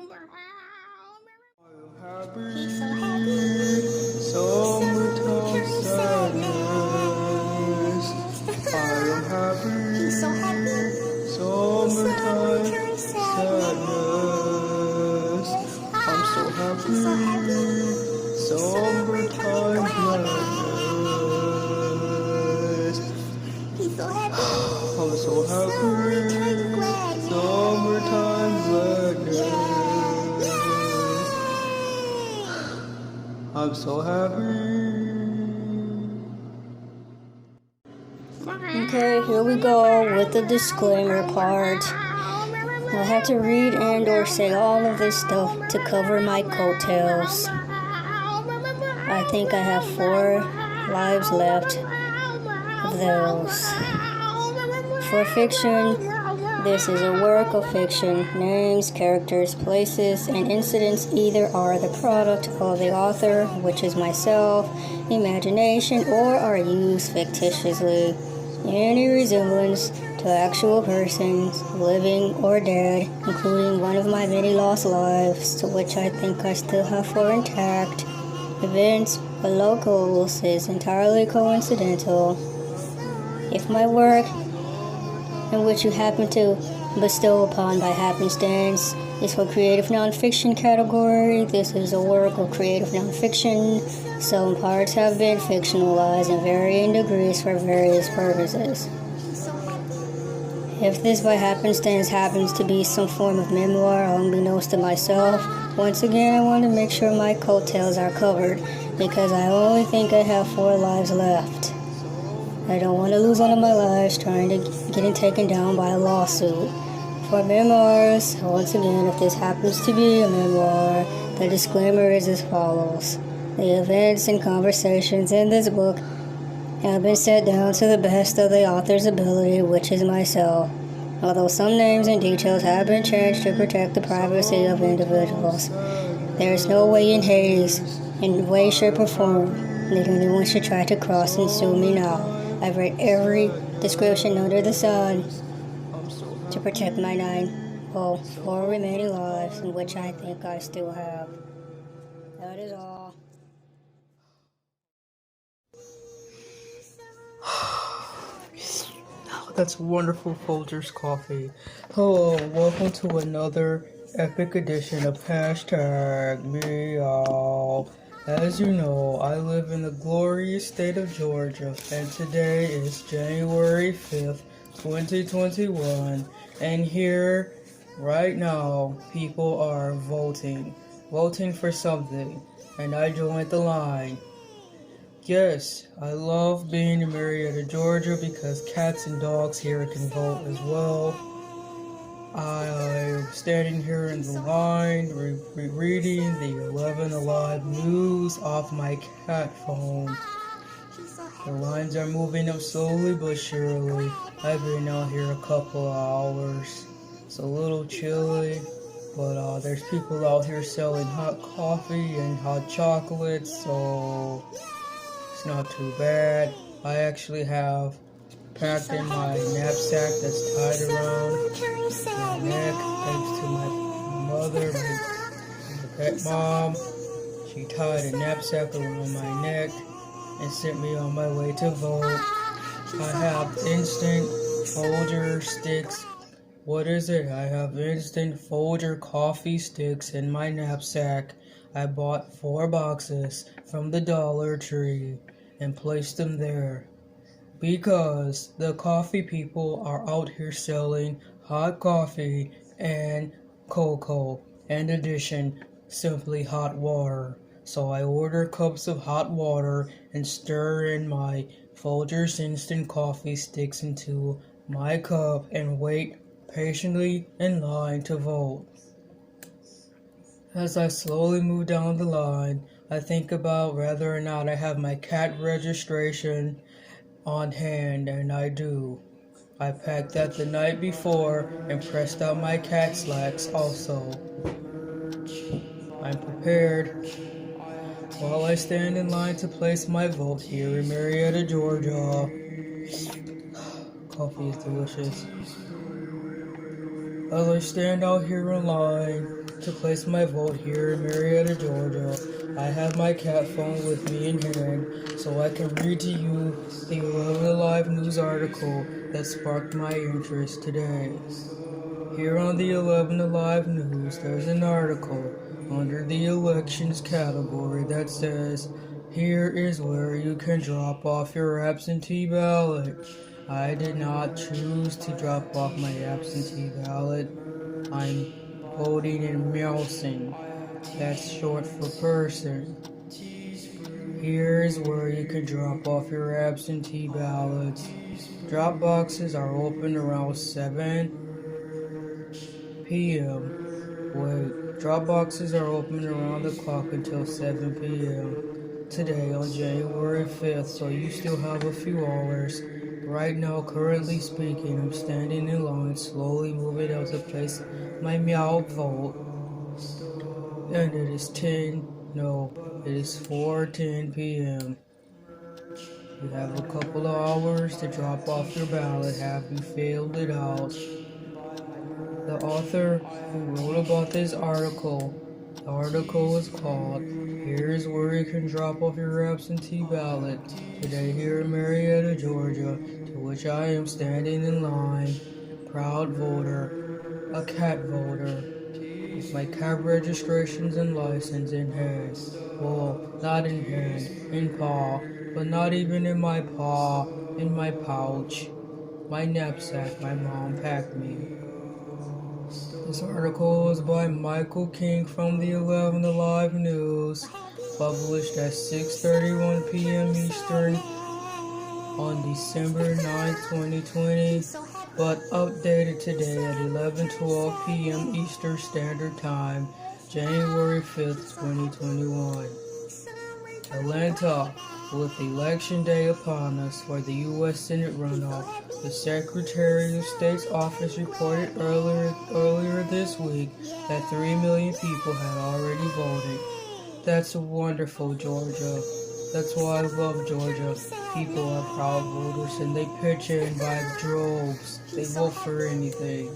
He's so happy. Summertime sadness. I am happy. He's so happy. Summertime sadness. I'm so happy. Summertime gladness. He's so happy. I'm so happy. Summertime gladness. I'm so happy. Okay, here we go with the disclaimer part. I have to read and or say all of this stuff to cover my coattails. I think I have 4 lives left of those. For fiction, this is a work of fiction. Names, characters, places, and incidents either are the product of the author, which is myself, imagination, or are used fictitiously. Any resemblance to actual persons, living or dead, including one of my many lost lives, to which I think I still have 4 intact, events or locals is entirely coincidental. If my work, in which you happen to bestow upon by happenstance, is for creative nonfiction category, this is a work of creative nonfiction. Some parts have been fictionalized in varying degrees for various purposes. If this by happenstance happens to be some form of memoir unbeknownst to myself, once again I want to make sure my coattails are covered, because I only think I have 4 lives left. I don't want to lose one of my lives trying to getting taken down by a lawsuit. For memoirs, once again, if this happens to be a memoir, the disclaimer is as follows. The events and conversations in this book have been set down to the best of the author's ability, which is myself, although some names and details have been changed to protect the privacy of individuals. There is no way in Hades, in way, shape, or form, that anyone should try to cross and sue me now. I've read every description under the sun to protect my 4 remaining lives, in which I think I still have. That is all. That's wonderful, Folgers Coffee. Hello, welcome to another epic edition of Hashtag Meow. As you know, I live in the glorious state of Georgia, and today is January 5th, 2021, and here, right now, people are voting for something, and I joined the line. Yes, I love being in Marietta, Georgia, because cats and dogs here can vote as well. I'm standing here in the line, reading the 11 Alive news off my cat phone. The lines are moving up slowly but surely. I've been out here a couple of hours. It's a little chilly, but there's people out here selling hot coffee and hot chocolates, so it's not too bad. I actually have packed in my knapsack that's tied around my neck, thanks to my mother, my pet mom. She tied a knapsack around my neck and sent me on my way to vote. I have instant Folger sticks. What is it? I have instant Folger coffee sticks in my knapsack. I bought 4 boxes from the Dollar Tree and placed them there, because the coffee people are out here selling hot coffee and cocoa, in addition, simply hot water. So I order cups of hot water and stir in my Folgers instant coffee sticks into my cup and wait patiently in line to vote. As I slowly move down the line, I think about whether or not I have my cat registration on hand, and I do. I packed that the night before and pressed out my cat slacks also. I'm prepared. While I stand in line to place my vote here in Marietta, Georgia. Coffee is delicious. As I stand out here in line, to place my vote here in Marietta, Georgia. I have my cat phone with me in hand, so I can read to you the 11 Alive news article that sparked my interest today. Here on the 11 Alive News, there's an article under the elections category that says, "Here is where you can drop off your absentee ballot." I did not choose to drop off my absentee ballot. I'm voting in meowsing. That's short for person. Here is where you can drop off your absentee ballots. Drop boxes are open around 7 p.m. Wait, drop boxes are open around the clock until 7 p.m. today on January 5th, so you still have a few hours. Right now, currently speaking, I'm standing in line, slowly moving out to place my meow vote. And it is 4:10 p.m. You have a couple of hours to drop off your ballot. Have you filled it out? The author who wrote about this article, the article is called, "Here's where you can drop off your absentee ballot today here in Marietta, Georgia, to which I am standing in line, proud voter, a cat voter, with my cat registrations and license in hand. Well, not in hand, in paw, but not even in my paw, in my pouch, my knapsack my mom packed me." This article was by Michael King from the 11 Alive News, published at 6:31 p.m. Eastern on December 9, 2020, but updated today at 11:12 p.m. Eastern Standard Time, January 5th, 2021. Atlanta, with Election Day upon us for the U.S. Senate runoff, the Secretary of State's office reported earlier this week that 3 million people had already voted. That's wonderful, Georgia. That's why I love Georgia. People are proud voters and they pitch in by droves. They vote for anything.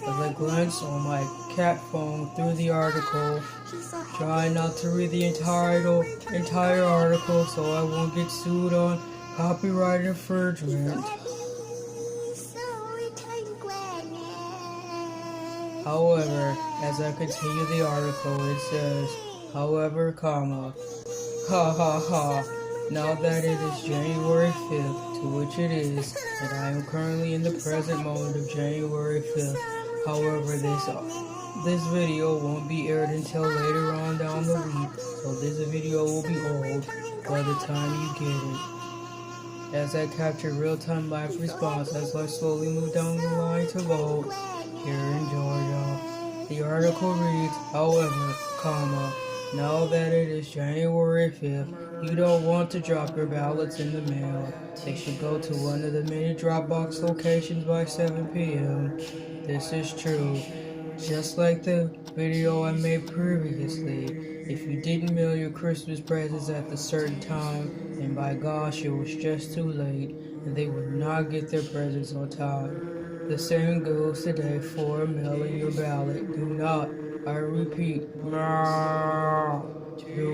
As I glance on my cat phone through the article, trying not to read the entire article so I won't get sued on copyright infringement. However, as I continue the article, it says, however, comma, ha ha ha, now that it is January 5th, to which it is, and I am currently in the present moment of January 5th. However, this video won't be aired until later on down the week, so this video will be old by the time you get it. As I capture real-time live response as I slowly move down the line to vote here in Georgia. The article reads, however, comma, now that it is January 5th, you don't want to drop your ballots in the mail. They should go to one of the many Dropbox locations by 7 p.m. This is true. Just like the video I made previously, if you didn't mail your Christmas presents at the certain time, then by gosh, it was just too late, and they would not get their presents on time. The same goes today for mailing your ballot. Do not, I repeat, do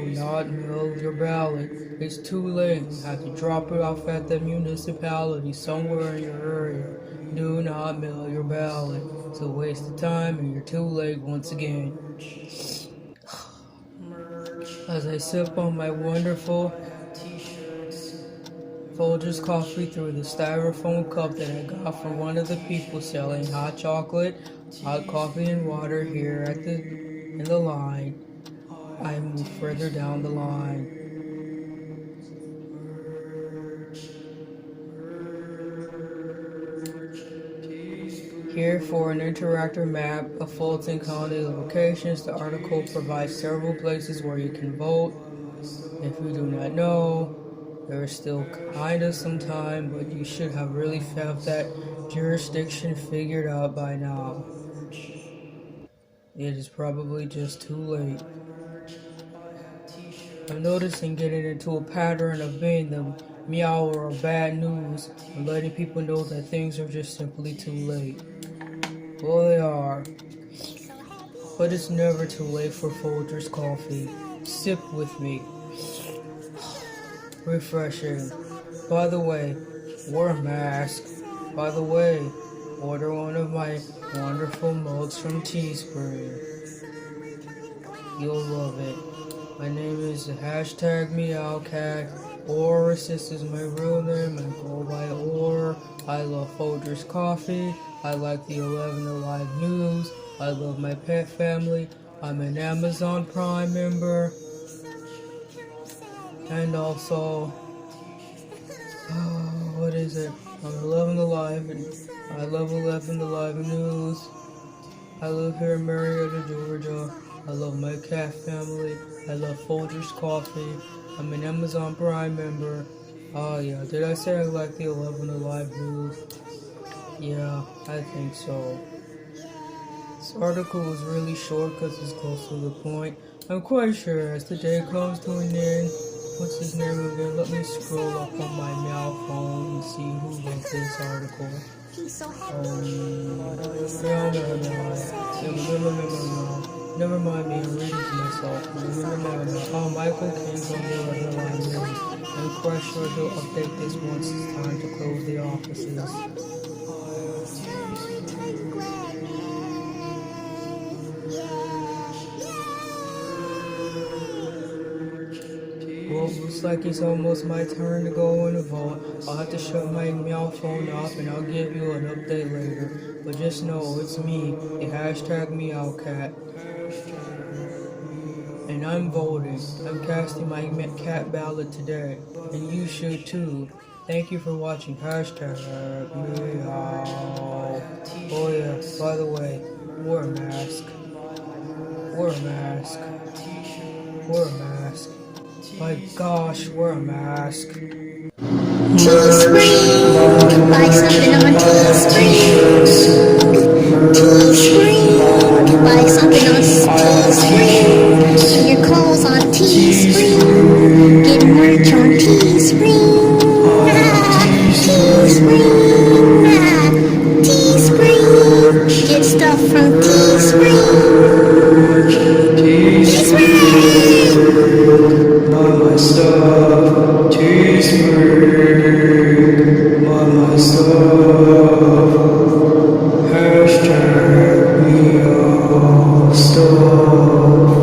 not mail your ballot. It's too late. You have to drop it off at the municipality somewhere in your area. Do not mail your ballot. It's a waste of time and you're too late once again. As I sip on my wonderful Folgers Coffee through the styrofoam cup that I got from one of the people selling hot chocolate, hot coffee, and water here in the line, I move further down the line. Here for an interactive map of Fulton County locations, the article provides several places where you can vote. If you do not know, there is still kinda some time, but you should have really have that jurisdiction figured out by now. It is probably just too late. I'm noticing getting into a pattern of being the meower of bad news and letting people know that things are just simply too late. Well, they are. but it's never too late for Folgers Coffee. Sip with me. Refreshing. By the way, wear a mask. By the way, order one of my wonderful mugs from Teespring. You'll love it. My name is hashtag meow-cast, or this is my real name. I go by Or. I love Folgers Coffee. I like the 11 Alive News. I love my pet family. I'm an Amazon Prime member. And also, what is it? I'm 11 Alive, and I love 11 Alive News. I live here in Marietta, Georgia. I love my cat family. I love Folgers Coffee. I'm an Amazon Prime member. Oh yeah, did I say I like the 11 Alive News? Yeah, I think so. This article is really short because it's close to the point. I'm quite sure as the day comes to an end. What's his name again? Let me scroll up on my meow phone and see who wrote this article. Never mind me, I'm reading to myself. Oh, Michael King's on the 11 Line News. I'm quite sure he'll update this once it's time to close the offices. Well, looks like it's almost my turn to go in the vault. I'll have to shut my meow phone off and I'll give you an update later. But just know it's me, the hashtag meow cat. And I'm voting. I'm casting my cat ballot today. And you should too. Thank you for watching hashtag meow. Oh yeah, by the way, wear a mask. Wear a mask. Wear a mask. My gosh, wear a mask. Teespring, buy something on Teespring. Teespring, buy something on Teespring. Get your clothes on Teespring. Get merch on Teespring. Teespring, Teespring. Get stuff from Teespring. Buy my stuff, Teespring. Buy my stuff. Hashtag meow stuff.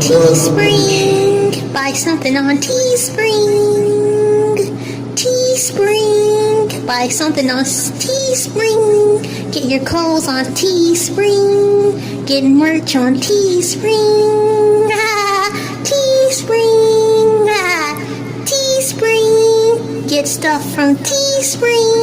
Teespring, buy something on Teespring. Teespring, buy something on Teespring. Get your clothes on Teespring. Get merch on Teespring. Teespring, Teespring. Get stuff from Teespring.